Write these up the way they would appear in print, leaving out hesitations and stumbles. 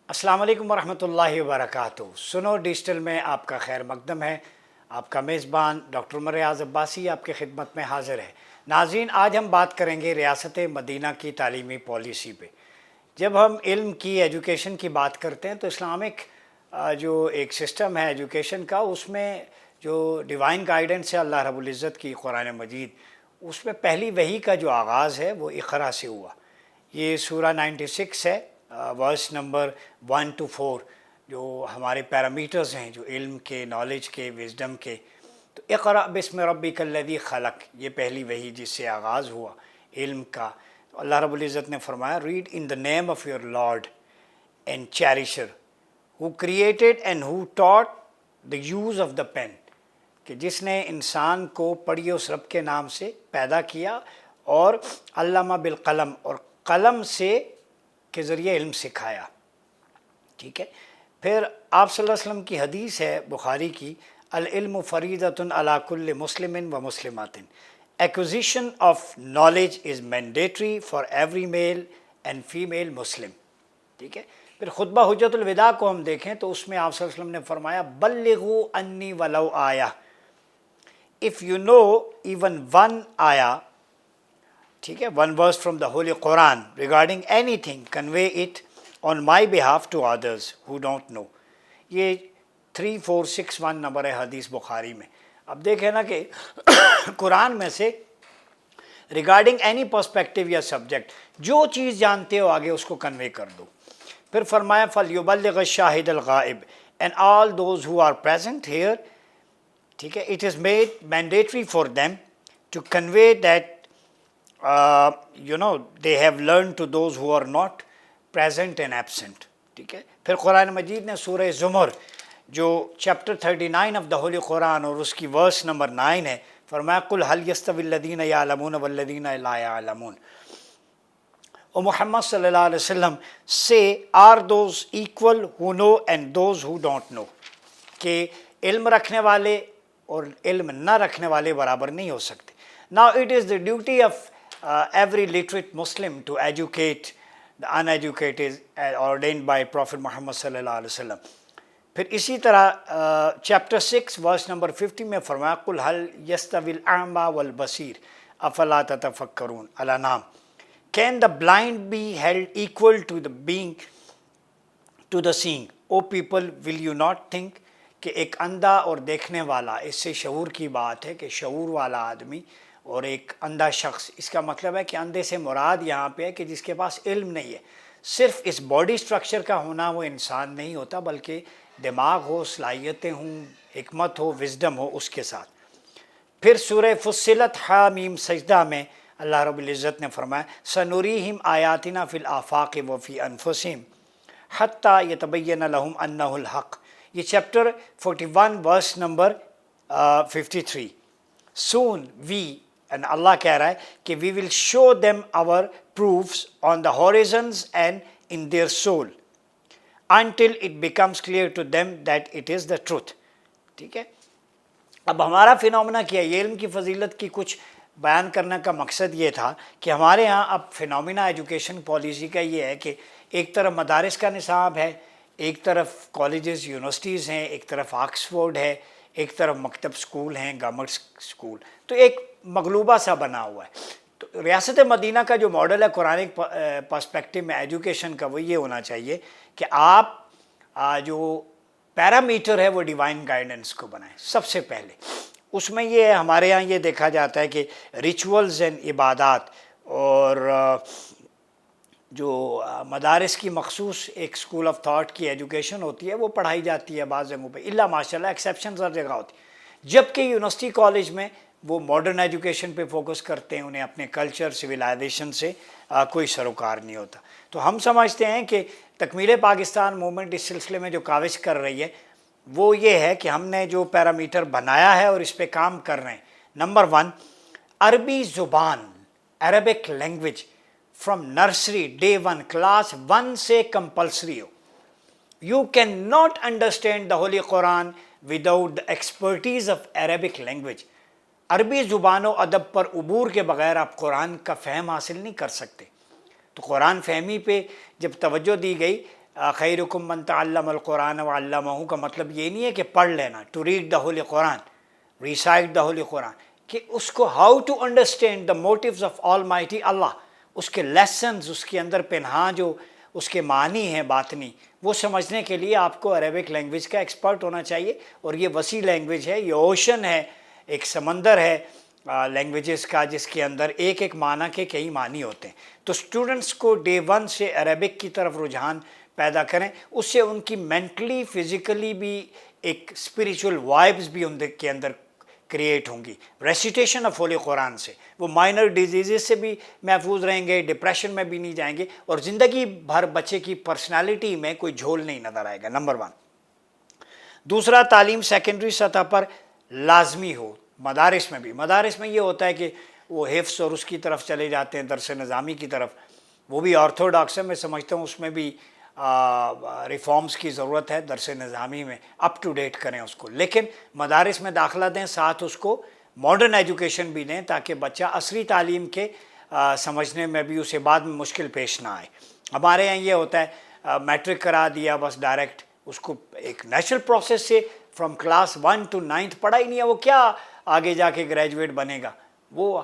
السلام علیکم ورحمۃ اللہ وبرکاتہ۔ سنو ڈیجیٹل میں آپ کا خیر مقدم ہے۔ آپ کا میزبان ڈاکٹر عمر ریاض عباسی آپ کی خدمت میں حاضر ہے۔ ناظرین، آج ہم بات کریں گے ریاست مدینہ کی تعلیمی پالیسی پہ۔ جب ہم علم کی ایجوکیشن کی بات کرتے ہیں تو اسلامک جو ایک سسٹم ہے ایجوکیشن کا، اس میں جو ڈیوائن گائیڈنس ہے اللہ رب العزت کی قرآن مجید، اس میں پہلی وحی کا جو آغاز ہے وہ اقرا سے ہوا۔ یہ سورہ 96 ہے، ورس نمبر 1 to 4، جو ہمارے پیرامیٹرز ہیں جو علم کے، نالج کے، وزڈم کے۔ تو اقرأ بسم ربک الذی خلق، یہ پہلی وحی جس سے آغاز ہوا علم کا۔ تو اللہ رب العزت نے فرمایا read in the name of your lord and cherisher who created and who taught the use of the pen، کہ جس نے انسان کو پڑھیے اس رب کے نام سے پیدا کیا اور علامہ بالقلم، اور قلم سے کے ذریعے علم سکھایا۔ ٹھیک ہے، پھر آپ صلی اللہ علیہ وسلم کی حدیث ہے بخاری کی، العلم فریضۃ علی کل مسلم و مسلمات، acquisition of knowledge is mandatory for every male and female Muslim. ٹھیک ہے، پھر خطبہ حجت الوداع کو ہم دیکھیں تو اس میں آپ صلی اللہ علیہ وسلم نے فرمایا بلغوا انی ولو آیہ، if you know even one ayah، ٹھیک ہے، one verse from the Holy Quran regarding anything, convey it on my behalf to others who don't know۔ یہ 3461 نمبر ہے حدیث بخاری میں۔ اب دیکھیں نا کہ قرآن میں سے ریگارڈنگ اینی پرسپیکٹیو یا سبجیکٹ جو چیز جانتے ہو آگے اس کو کنوے کر دو۔ پھر فرمایا فَلْيُبَلِّغِ الشَّاهِدَ الْغَائِبِ and all those who are present here، ٹھیک ہے، it is made mandatory for them to convey that they have learned to those who are not present and absent۔ ٹھیک ہے، پھر قرآن مجید نے سورہ زمر جو چیپٹر 39 آف دا ہولی قرآن اور اس کی ورس نمبر 9 ہے، فرمایا قُلْ هَلْ يَسْتَوِي الَّذِينَ يَعْلَمُونَ وَالَّذِينَ لَا يَعْلَمُونَ۔ اور محمد صلی اللہ علیہ وسلم سے are those equal who know and those who don't know، کہ علم رکھنے والے اور علم نہ رکھنے والے برابر نہیں ہو سکتے۔ Now it is the duty of every literate Muslim to educate the uneducated ordained by Prophet Muhammad صلی اللہ علیہ وسلم۔ پھر اسی طرح چیپٹر 6 ورس نمبر 50 میں فرمایا قُلْ هَلْ يَسْتَوِي الْأَعْمَى وَالْبَصِيرُ أَفَلَا تَتَفَكَّرُونَ۔ الانعام، Can the blind be held equal to the being to the seeing؟ O people, will you not think کہ ایک اندھا اور دیکھنے والا، اس سے شعور کی بات ہے کہ شعور والا آدمی اور ایک اندھا شخص، اس کا مطلب ہے کہ اندھے سے مراد یہاں پہ ہے کہ جس کے پاس علم نہیں ہے۔ صرف اس باڈی سٹرکچر کا ہونا وہ انسان نہیں ہوتا، بلکہ دماغ ہو، صلاحیتیں ہوں، حکمت ہو، وزڈم ہو اس کے ساتھ۔ پھر سورہ فصلت حامیم سجدہ میں اللہ رب العزت نے فرمایا سنوریہم آیاتنا فی الآفاق وفی انفسہم حتی یتبین لہم انہ الحق۔ یہ چیپٹر 41 ورس نمبر 53۔ سون وی، and اللہ کہہ رہا ہے کہ we will show them our proofs on the horizons and in their soul until it becomes clear to them that it is the truth۔ ٹھیک ہے، اب ہمارا فینومنا کیا ہے؟ یہ علم کی فضیلت کی کچھ بیان کرنے کا مقصد یہ تھا کہ ہمارے ہاں اب فینومنا ایجوکیشن پالیسی کا یہ ہے کہ ایک طرف مدارس کا نصاب ہے، ایک طرف کالجز یونیورسٹیز ہیں، ایک طرف آکسفورڈ ہے، ایک طرف مکتب سکول ہیں، گورنمنٹ سکول، تو ایک مغلوبہ سا بنا ہوا ہے۔ تو ریاست مدینہ کا جو ماڈل ہے قرآنک پرسپیکٹیو میں ایجوکیشن کا، وہ یہ ہونا چاہیے کہ آپ جو پیرامیٹر ہے وہ ڈیوائن گائیڈنس کو بنائیں سب سے پہلے۔ اس میں یہ ہے، ہمارے ہاں یہ دیکھا جاتا ہے کہ ریچولز اینڈ عبادات اور جو مدارس کی مخصوص ایک اسکول آف تھاٹ کی ایجوکیشن ہوتی ہے وہ پڑھائی جاتی ہے بعض جگہوں پہ، الا ماشاء اللہ ایکسیپشنز ہر جگہ ہوتی ہے، جبکہ یونیورسٹی کالج میں وہ ماڈرن ایجوکیشن پہ فوکس کرتے ہیں، انہیں اپنے کلچر سویلائزیشن سے کوئی سروکار نہیں ہوتا۔ تو ہم سمجھتے ہیں کہ تکمیل پاکستان موومنٹ اس سلسلے میں جو کاوش کر رہی ہے وہ یہ ہے کہ ہم نے جو پیرامیٹر بنایا ہے اور اس پہ کام کر رہے ہیں۔ نمبر 1، عربی زبان، Arabic language from nursery day 1 class 1 سے کمپلسری ہو۔ You can not understand the holy Quran without the expertise of Arabic language. عربی زبان و ادب پر عبور کے بغیر آپ قرآن کا فہم حاصل نہیں کر سکتے۔ تو قرآن فہمی پہ جب توجہ دی گئی خیرکم من تعلم القرآن وعلمہ کا مطلب یہ نہیں ہے کہ پڑھ لینا، to read the holy Quran, recite the holy Quran, کہ اس کو how to understand the motives of almighty Allah, اس کے لیسنز، اس کے اندر پنہاں جو اس کے معنی ہیں باطنی، وہ سمجھنے کے لیے آپ کو عربک لینگویج کا ایکسپرٹ ہونا چاہیے. اور یہ وسیع لینگویج ہے، یہ اوشن ہے، ایک سمندر ہے لینگویجز کا، جس کے اندر ایک ایک معنی کے کئی معنی ہوتے ہیں. تو اسٹوڈنٹس کو ڈے ون سے عربک کی طرف رجحان پیدا کریں، اس سے ان کی مینٹلی فزیکلی بھی ایک اسپریچول وائبز بھی ان کے اندر کریٹ ہوں گی. ریسیٹیشن آف ہولی قرآن سے وہ مائنر ڈیزیزز سے بھی محفوظ رہیں گے، ڈپریشن میں بھی نہیں جائیں گے، اور زندگی بھر بچے کی پرسنالٹی میں کوئی جھول نہیں نظر آئے گا. نمبر 1. دوسرا، تعلیم سیکنڈری سطح پر لازمی ہو. مدارس میں بھی، مدارس میں یہ ہوتا ہے کہ وہ حفظ اور اس کی طرف چلے جاتے ہیں، درس نظامی کی طرف، وہ بھی آرتھوڈاکس ہے. میں سمجھتا ہوں اس میں بھی ریفارمز کی ضرورت ہے، درس نظامی میں اپ ٹو ڈیٹ کریں اس کو. لیکن مدارس میں داخلہ دیں، ساتھ اس کو ماڈرن ایجوکیشن بھی دیں، تاکہ بچہ عصری تعلیم کے سمجھنے میں بھی اسے بعد میں مشکل پیش نہ آئے. ہمارے یہاں یہ ہوتا ہے میٹرک کرا دیا بس ڈائریکٹ، اس کو ایک نیچرل پروسیس سے فرام کلاس 1 to 9 پڑھا ہی نہیں ہے، وہ کیا آگے جا کے گریجویٹ بنے گا؟ وہ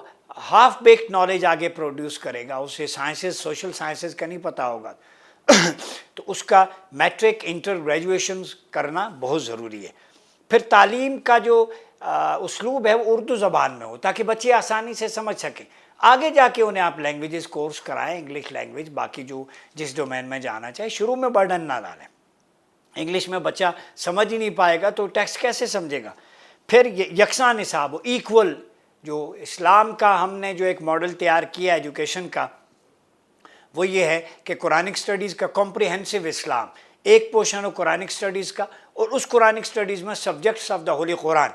ہاف بیکڈ نالج آگے پروڈیوس کرے گا، اسے سائنسز، سوشل سائنسز کا نہیں پتہ ہوگا. تو اس کا میٹرک، انٹر، گریجویشنز کرنا بہت ضروری ہے. پھر تعلیم کا جو اسلوب ہے وہ اردو زبان میں ہو، تاکہ بچے آسانی سے سمجھ سکیں. آگے جا کے انہیں آپ لینگویجز کورس کرائیں، انگلش لینگویج، باقی جو جس ڈومین میں جانا چاہے. شروع میں برڈن نہ ڈالیں. انگلش میں بچہ سمجھ ہی نہیں پائے گا تو ٹیکسٹ کیسے سمجھے گا؟ پھر یکساں نصاب ہو، ایکول. جو اسلام کا ہم نے جو ایک ماڈل تیار کیا ایجوکیشن کا، وہ یہ ہے کہ قرآنک اسٹڈیز کا کمپریہنسو اسلام، ایک پورشن ہو قرآنک اسٹڈیز کا، اور اس قرآنک اسٹڈیز میں subjects of the holy Quran,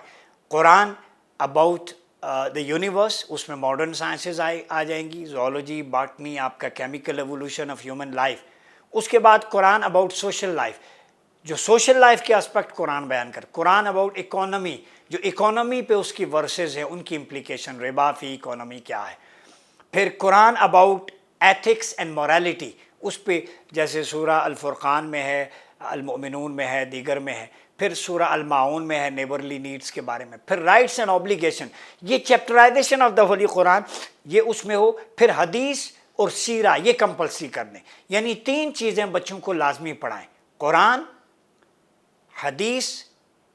Quran about the universe, اس میں ماڈرن سائنسز آ جائیں گی، زولوجی، باٹنی، آپ کا chemical evolution of human life. اس کے بعد قرآن اباؤٹ سوشل لائف، جو سوشل لائف کے اسپیکٹ قرآن بیان کر. قرآن اباؤٹ اکانومی، جو اکانومی پہ اس کی ورسز ہیں، ان کی امپلیکیشن، ربا فی اکانومی کیا ہے. پھر قرآن اباؤٹ ایتھکس اینڈ مورالٹی، اس پہ جیسے سورہ الفرقان میں ہے، المؤمنون میں ہے، دیگر میں ہے. پھر سورہ الماعون میں ہے نیبرلی نیڈز کے بارے میں. پھر رائٹس اینڈ اوبلیگیشن، یہ چیپٹرائزیشن آف دا ہولی قرآن یہ اس میں ہو. پھر حدیث اور سیرہ یہ کمپلسری کر دیں، یعنی 3 چیزیں بچوں کو لازمی پڑھائیں: قرآن، حدیث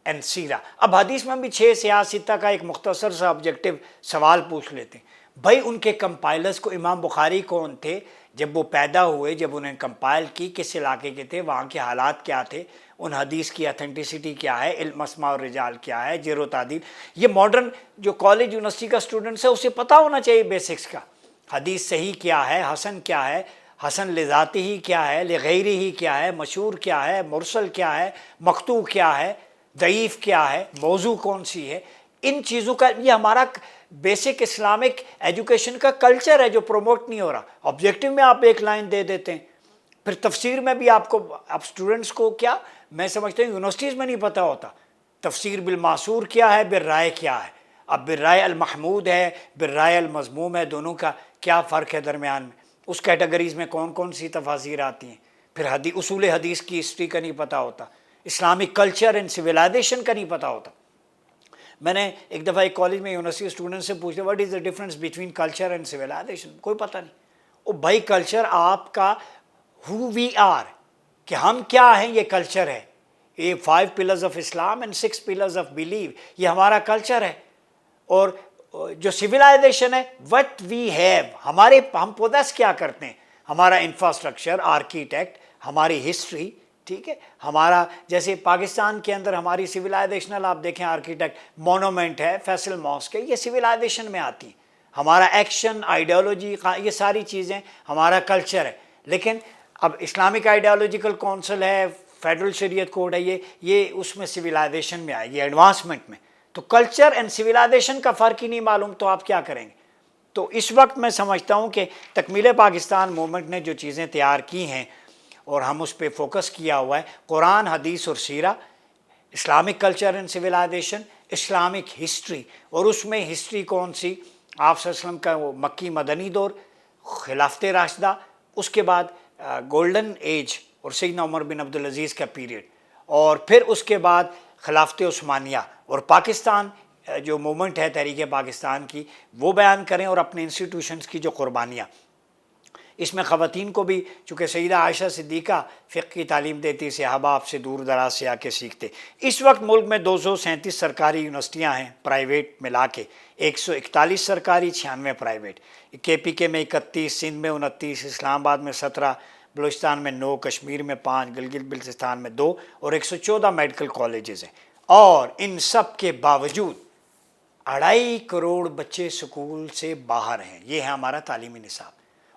اینڈ سیرہ. اب حدیث میں بھی 6 سیاہ ستہ کا ایک مختصر سا آبجیکٹو سوال پوچھ لیتے ہیں. بھائی ان کے کمپائلرز کو، امام بخاری کون تھے جب وہ پیدا ہوئے، جب انہیں کمپائل کی، کس علاقے کے تھے، وہاں کے حالات کیا تھے، ان حدیث کی اتھینٹسٹی کیا ہے، علم اسماء اور رجال کیا ہے، جر و تعدیل. یہ ماڈرن جو کالج یونیورسٹی کا اسٹوڈنٹس ہے اسے پتہ ہونا چاہیے بیسکس کا. حدیث صحیح کیا ہے، حسن کیا ہے، حسن لذاتی ہی کیا ہے، لغیری ہی کیا ہے، مشہور کیا ہے، مرسل کیا ہے، مقطوع کیا ہے، ضعیف کیا ہے، موضوع کون سی ہے. ان چیزوں کا یہ ہمارا بیسک اسلامک ایجوکیشن کا کلچر ہے جو پروموٹ نہیں ہو رہا. آبجیکٹو میں آپ ایک لائن دے دیتے ہیں. پھر تفسیر میں بھی آپ کو، اب اسٹوڈنٹس کو کیا، میں سمجھتا ہوں یونیورسٹیز میں نہیں پتہ ہوتا تفسیر بالمعصور کیا ہے، بالرائے کیا ہے. اب بالرائے المحمود ہے، بالرائے المذموم ہے، دونوں کا کیا فرق ہے درمیان میں، اس کیٹیگریز میں کون کون سی تفاسیر آتی ہیں. پھر اصول حدیث کی ہسٹری کا نہیں پتہ ہوتا، اسلامک کلچر اینڈ سویلائزیشن کا نہیں پتہ ہوتا. میں نے ایک دفعہ ایک کالج میں یونیورسٹی اسٹوڈنٹ سے پوچھا what is the difference between culture and civilization, کوئی پتہ نہیں. او بھائی کلچر آپ کا ہو وی آر، کہ ہم کیا ہیں، یہ کلچر ہے. یہ 5 pillars of Islam and 6 pillars of believe, یہ ہمارا کلچر ہے. اور جو سویلائزیشن ہے وٹ وی ہیو، ہم پوزیس کیا کرتے ہیں، ہمارا انفراسٹرکچر، آرکیٹیکٹ، ہماری ہسٹری. ٹھیک ہے، ہمارا جیسے پاکستان کے اندر ہماری سویلائزیشنل آپ دیکھیں آرکیٹیکٹ، مونومنٹ ہے، فیصل ماسک ہے، یہ سویلائزیشن میں آتی ہیں. ہمارا ایکشن، آئیڈیالوجی، یہ ساری چیزیں ہمارا کلچر ہے. لیکن اب اسلامک آئیڈیالوجیکل کونسل ہے، فیڈرل شریعت کوڈ ہے، یہ اس میں سویلائزیشن میں آئے گی، ایڈوانسمنٹ میں. تو کلچر اینڈ سویلائزیشن کا فرق ہی نہیں معلوم تو آپ کیا کریں گے. تو اس وقت میں سمجھتا ہوں کہ تکمیل پاکستان موومنٹ نے جو چیزیں تیار کی ہیں اور ہم اس پہ فوکس کیا ہوا ہے، قرآن، حدیث اور سیرہ، Islamic culture and civilization, Islamic history, اور اس میں ہسٹری کون سی، آپ صلی اللہ علیہ وسلم کا وہ مکی مدنی دور، خلافت راشدہ، اس کے بعد گولڈن ایج اور سیدنا عمر بن عبدالعزیز کا پیریڈ، اور پھر اس کے بعد خلافت عثمانیہ اور پاکستان جو موومنٹ ہے تحریک پاکستان کی، وہ بیان کریں، اور اپنے انسٹیٹیوشنز کی جو قربانیاں. اس میں خواتین کو بھی، چونکہ سیدہ عائشہ صدیقہ فقہ کی تعلیم دیتی، صحابہ آپ سے دور دراز سے آ کے سیکھتے. اس وقت ملک میں 237 سرکاری یونیورسٹیاں ہیں، پرائیویٹ ملا کے 141 سرکاری، 96 پرائیویٹ. کے پی کے میں 31، سندھ میں 29، اسلام آباد میں 17، بلوچستان میں 9، کشمیر میں 5، گلگت بلتستان میں 2، اور 114 میڈیکل کالجز ہیں. اور ان سب کے باوجود 2.5 کروڑ بچے سکول سے باہر ہیں. یہ ہے ہمارا تعلیمی نصاب.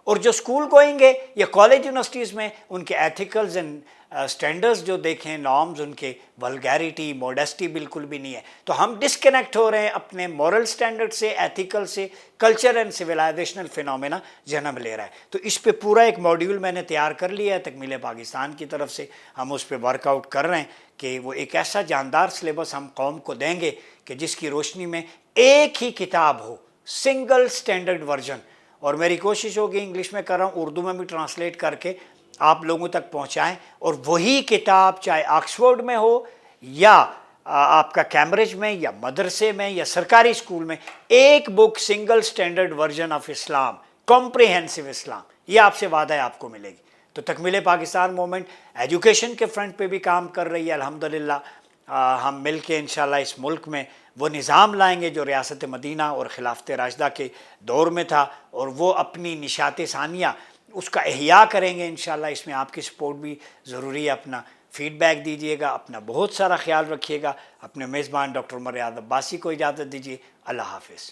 اور جو سکول گوئیں گے یا کالج یونیورسٹیز میں، ان کے ایتھیکلز اینڈ سٹینڈرڈز جو دیکھیں، نارمز، ان کے ولگیرٹی، موڈیسٹی بالکل بھی نہیں ہے. تو ہم ڈسکنیکٹ ہو رہے ہیں اپنے مورل سٹینڈرڈ سے، ایتھیکل سے. کلچر اینڈ سویلائزیشنل فینومینا جنم لے رہا ہے. تو اس پہ پورا ایک ماڈیول میں نے تیار کر لیا ہے تکمیل پاکستان کی طرف سے. ہم اس پہ ورک آؤٹ کر رہے ہیں کہ وہ ایک ایسا جاندار سلیبس ہم قوم کو دیں گے کہ جس کی روشنی میں ایک ہی کتاب ہو، سنگل سٹینڈرڈ ورژن. اور میری کوشش ہوگی، انگلش میں کر رہا ہوں، اردو میں بھی ٹرانسلیٹ کر کے آپ لوگوں تک پہنچائیں. اور وہی کتاب چاہے آکسفورڈ میں ہو یا آپ کا کیمبرج میں یا مدرسے میں یا سرکاری اسکول میں، ایک book single standard version of Islam, comprehensive Islam, یہ آپ سے وعدہ ہے، آپ کو ملے گی. تو تکمیل پاکستان موومنٹ ایجوکیشن کے فرنٹ پہ بھی کام کر رہی ہے الحمدللہ. ہم مل کے انشاءاللہ اس ملک میں وہ نظام لائیں گے جو ریاست مدینہ اور خلافت راشدہ کے دور میں تھا، اور وہ اپنی نشاط ثانیہ اس کا احیاء کریں گے انشاءاللہ. اس میں آپ کی سپورٹ بھی ضروری ہے. اپنا فیڈ بیک دیجیے گا، اپنا بہت سارا خیال رکھیے گا. اپنے میزبان ڈاکٹر عمر ریاض عباسی کو اجازت دیجیے. اللہ حافظ.